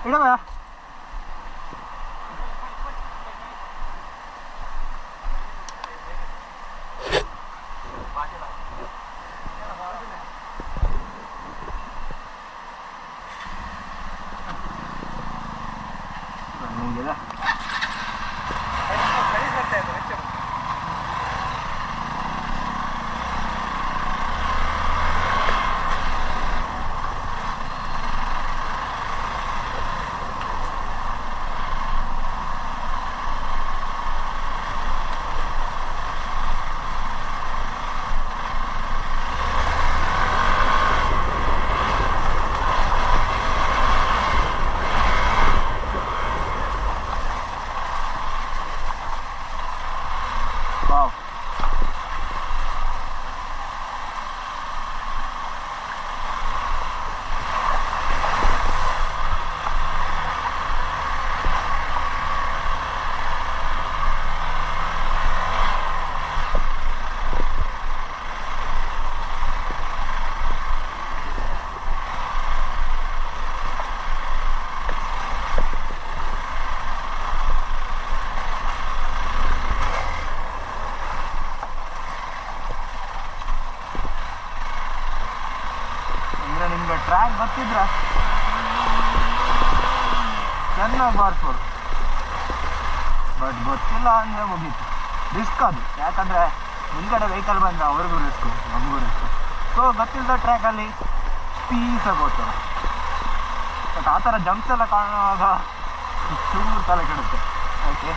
ಇಡವ track ಗೊತ್ತಿದ್ರ ಚೆನ್ನಾಗಿ ಬಾರಿಸ್ಬೋದು, but ಗೊತ್ತಿಲ್ಲ ಅಂದರೆ ಮುಗೀತು. ರಿಸ್ಕ್ ಅದು, ಯಾಕಂದರೆ ಮುಂದ್ಗಡೆ ವೆಹಿಕಲ್ ಬಂದರೆ ಅವ್ರಿಗೂ ರಿಸ್ಕು ನಮಗೂ ರಿಸ್ಕು. ಸೊ ಗೊತ್ತಿಲ್ಲದ ಟ್ರ್ಯಾಕಲ್ಲಿ ಪೀಸಾಗಿ ಓಡ್ತಾರೆ. ಬಟ್ ಆ ಥರ ಜಂಪ್ಸ್ ಎಲ್ಲ ಕಾಣುವಾಗ ಚೂರು ತಲೆ ಕೆಡುತ್ತೆ. ಓಕೆ,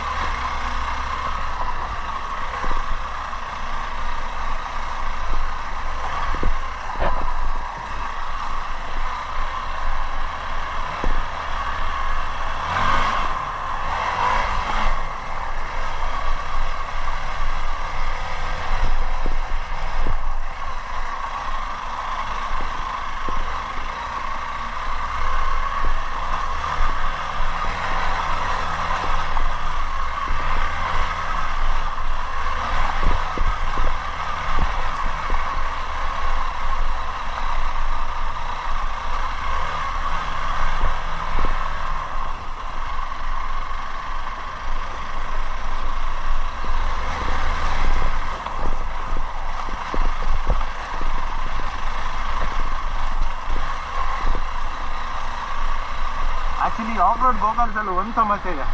ಆ್ಯಕ್ಚುಲಿ ಆಫ್ ರೋಡ್ ಗೋಗಲ್ಸಲ್ಲಿ ಒಂದು ಸಮಸ್ಯೆ ಇದೆ.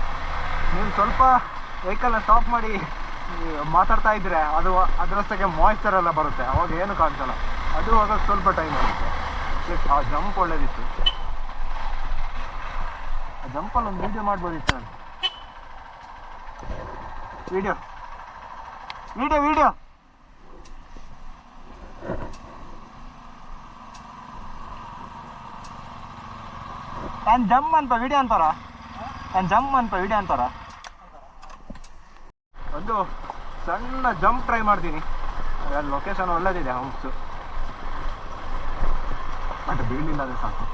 ನೀವು ಸ್ವಲ್ಪ ವೆಹಿಕಲ್ನ ಸ್ಟಾಪ್ ಮಾಡಿ ಮಾತಾಡ್ತಾ ಇದ್ದರೆ ಅದು ಅದರಷ್ಟಕ್ಕೆ ಮಾಯ್ಚರ್ ಎಲ್ಲ ಬರುತ್ತೆ, ಅವಾಗ ಏನು ಕಾಣಿಸಲ್ಲ. ಅದು ಹೋಗೋಕ್ಕೆ ಸ್ವಲ್ಪ ಟೈಮ್ ಆಗುತ್ತೆ. ಆ ಜಂಪ್ ಒಳ್ಳೇದಿತ್ತು, ಆ ಜಂಪಲ್ಲಿ ಒಂದು ವೀಡಿಯೋ ಮಾಡ್ಬೋದಿತ್ತು ನಾನು. ವೀಡಿಯೋ ನಾನು ಜಂಪ್ ಅಂತ ವಿಡಿಯೋ ಅಂತಾರ, ಒಂದು ಸಣ್ಣ ಜಂಪ್ ಟ್ರೈ ಮಾಡ್ತೀನಿ. ಅಲ್ಲಿ ಲೊಕೇಶನ್ ಒಳ್ಳೇದಿದೆ, ಹೌಸು, ಬಟ್ ಬೀಳಿಲ್ಲ ಅದೇ ಸಾಕು.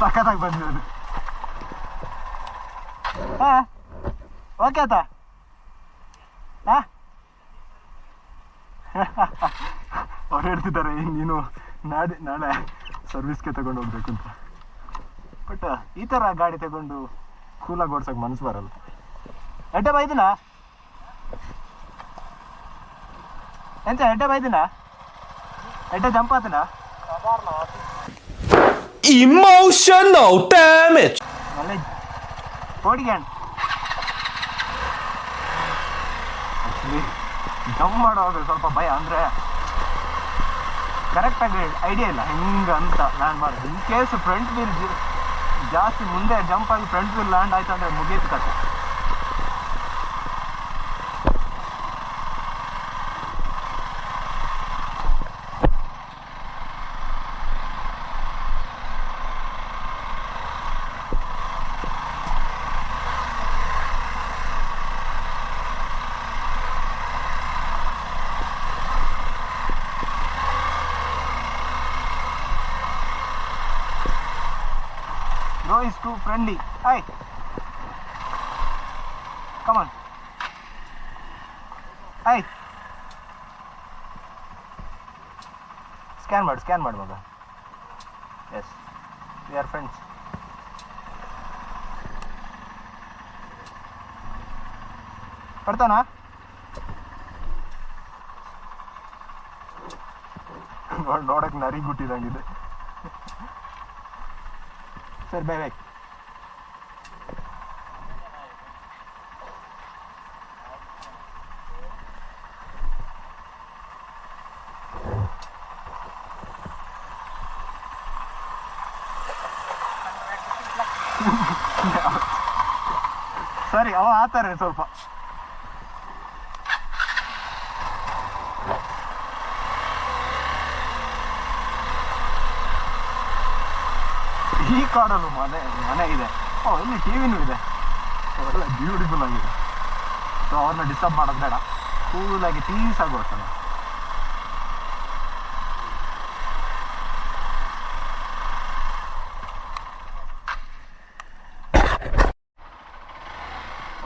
ಸಖತ್ತಾಗಿ ಬಂದಿರೋದು. ಹಾಂ ಓಕೆ ಆಯ್ತಾ? ಹಾಂ ಅವ್ರು ಹೇಳ್ತಿದ್ದಾರೆ ನೀನು ನಾಳೆ ಸರ್ವಿಸ್ಗೆ ತಗೊಂಡು ಹೋಗ್ಬೇಕು ಅಂತ. ಬಟ್ ಈ ಥರ ಗಾಡಿ ತಗೊಂಡು ಕೂಲಾಗಿ ಓಡ್ಸೋಕೆ ಮನಸ್ಸು ಬರಲ್ಲ. ಎಡ್ಡೆ ಬೈದಿನ ಎಂತ ಎಡ್ಡೆ ಬೈದಿನ ಎಡ್ಡೆ ಜಂಪ್ ಆತನ emotional damage. ಒಳ್ಳೆ ಓಡಿಗ್ಯಾನ್ ಆ್ಯಕ್ಚುಲಿ ಜಂಪ್ ಮಾಡುವಾಗ ಸ್ವಲ್ಪ ಭಯ, ಅಂದರೆ ಕರೆಕ್ಟಾಗಿ ಐಡಿಯಾ ಇಲ್ಲ ಹೆಂಗೆ ಅಂತ ಲ್ಯಾಂಡ್ ಮಾಡೋದು. ಇನ್ ಕೇಸ್ ಫ್ರಂಟ್ ವೀಲ್ ಜಾಸ್ತಿ ಮುಂದೆ ಜಂಪ್ ಆಗಿ ಫ್ರಂಟ್ ವೀಲ್ ಲ್ಯಾಂಡ್ ಆಯ್ತು ಅಂದರೆ ಮುಗೀತು ಕತೆ. is too friendly. Hey, come on. Hey, scan ಮಾಡು ಮಗ. Yes, we are friends. ಪಡ್ತಾನಾ? ನೋಡಕ್ಕೆ ನರಿ ಗುಟ್ಟಿದಂಗಿದೆ. ಸರಿ ಬೈ ಬೈ. ಸರಿ, ಅವ ಆತಾರೆ ಸ್ವಲ್ಪ. ಈ ಕಾಡಲ್ಲೂ ಮನೆ ಇದೆ. ಇಲ್ಲಿ ಟಿವಿನೂ ಇದೆ. ಒಳ್ಳೆ ಬ್ಯೂಟಿಫುಲ್ ಆಗಿದೆ. ಸೊ ಅವ್ರನ್ನ ಡಿಸ್ಟರ್ಬ್ ಮಾಡೋದು ಬೇಡ. ಕೂಲಾಗಿ ಪೀಸಾಗಿ ಓಡ್ತಾನೆ.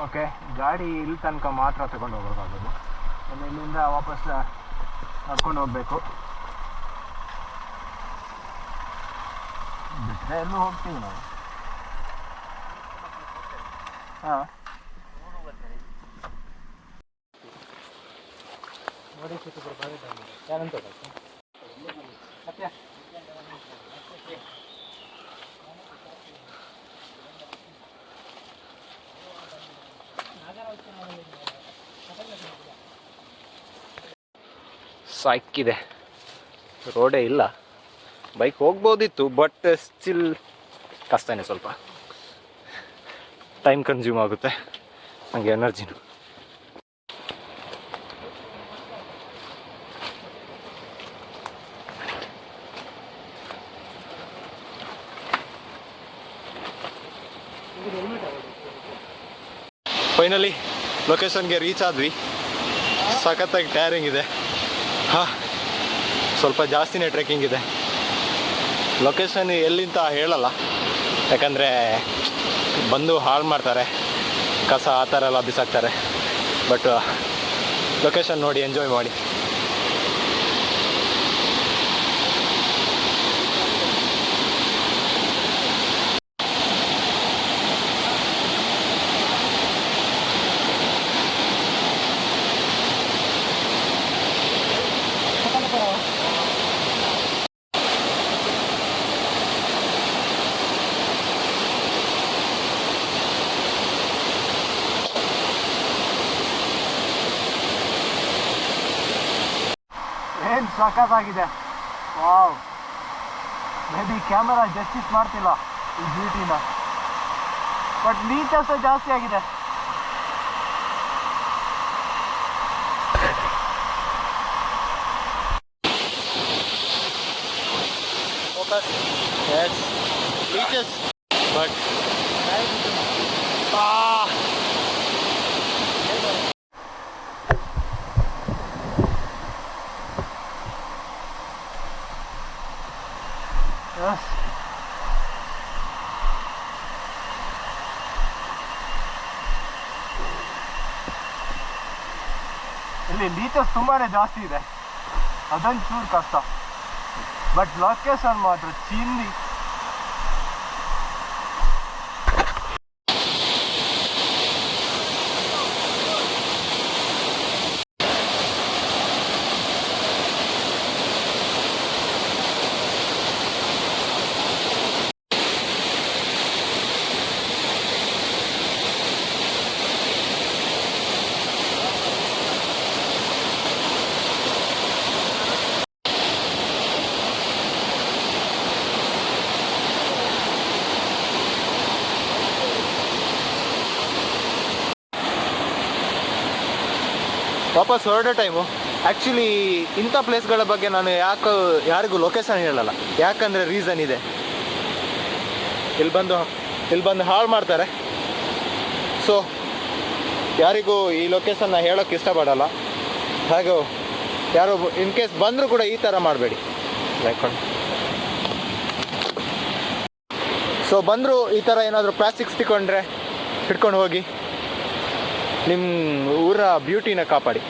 ಓಕೆ, ಗಾಡಿ ಇಲ್ಲಿ ತನಕ ಮಾತ್ರ ತಗೊಂಡು ಹೋಗೋಕ್ಕಾಗೋದು. ಆಮೇಲೆ ಇಲ್ಲಿಂದ ವಾಪಸ್ ನಡ್ಕೊಂಡು ಹೋಗ್ಬೇಕು. ಬಿಟ್ಟರೆ ಎಲ್ಲೂ ಹೋಗ್ತೀವಿ ನಾವು. ಹಾಂ, ಯಾರಂತ ಸತ್ಯ ಸಾಕಿದೆ. ರೋಡೇ ಇಲ್ಲ. ಬೈಕ್ ಹೋಗ್ಬೋದಿತ್ತು, ಬಟ್ ಸ್ಟಿಲ್ ಕಷ್ಟನೇ. ಸ್ವಲ್ಪ ಟೈಮ್ ಕನ್ಸ್ಯೂಮ್ ಆಗುತ್ತೆ ನನಗೆ, ಎನರ್ಜಿನು. ಫೈನಲಿ ಲೊಕೇಶನ್ಗೆ ರೀಚ್ ಆದ್ವಿ. ಸಖತ್ತಾಗಿ ಟೈರಿಂಗ್ ಇದೆ. ಹಾಂ, ಸ್ವಲ್ಪ ಜಾಸ್ತಿನೇ ಟ್ರೆಕ್ಕಿಂಗ್ ಇದೆ. ಲೊಕೇಶನ್ ಎಲ್ಲಿಂತ ಹೇಳಲ್ಲ, ಯಾಕಂದರೆ ಬಂದು ಹಾಳು ಮಾಡ್ತಾರೆ, ಕಸ ಆ ಥರ ಎಲ್ಲ ಬಿಸಾಕ್ತಾರೆ. ಬಟ್ ಲೊಕೇಶನ್ ನೋಡಿ ಎಂಜಾಯ್ ಮಾಡಿ. ಏನು ಸಖತ್ತಾಗಿದೆ. Wow, may be camera justice ಮಾಡ್ತಿಲ್ಲ ಈ ಬ್ಯೂಟಿನ, ಬಟ್ ನೀಟ್ನೆಸ್ ಜಾಸ್ತಿ ಆಗಿದೆ. Yes, beaches, but yes. ಇಲ್ಲಿ ಲೀಚಸ್ ತುಂಬಾನೇ ಜಾಸ್ತಿ ಇದೆ, ಅದೊಂದು ಚೂರು ಕಷ್ಟ. ಬಟ್ ಲೊಕೇಶನ್ ಮಾತ್ರ ಚಿಂದಿ. ವಾಪಸ್ ಹೊರಡೋ ಟೈಮು ಆ್ಯಕ್ಚುಲಿ ಇಂಥ ಪ್ಲೇಸ್ಗಳ ಬಗ್ಗೆ ನಾನು ಯಾರಿಗೂ ಲೊಕೇಶನ್ ಹೇಳಲ್ಲ. ಯಾಕಂದರೆ ರೀಸನ್ ಇದೆ, ಇಲ್ಲಿ ಬಂದು ಹಾಳು ಮಾಡ್ತಾರೆ. ಸೊ ಯಾರಿಗೂ ಈ ಲೊಕೇಶನ್ನ ಹೇಳೋಕ್ಕೆ ಇಷ್ಟಪಡಲ್ಲ. ಹಾಗೂ ಯಾರು ಇನ್ ಕೇಸ್ ಬಂದರೂ ಕೂಡ ಈ ಥರ ಮಾಡಬೇಡಿ. ಲೈಕ್ ಸೊ ಸೊ ಬಂದರೂ ಈ ಥರ ಏನಾದರೂ ಪ್ಲಾಸ್ಟಿಕ್ಸ್ ತಿಕ್ಕೊಂಡ್ರೆ ಹಿಡ್ಕೊಂಡು ಹೋಗಿ ನಿಮ್ಮ ಊರ ಬ್ಯೂಟಿನ ಕಾಪಾಡಿ.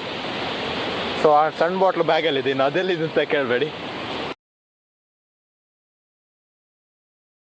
ಸೊ ಆ ಸಣ್ಣ ಬಾಟ್ಲು ಬ್ಯಾಗಲ್ಲಿದೆ, ಇನ್ನು ಅದೆಲ್ಲಿದೆ ಅಂತ ಕೇಳಬೇಡಿ.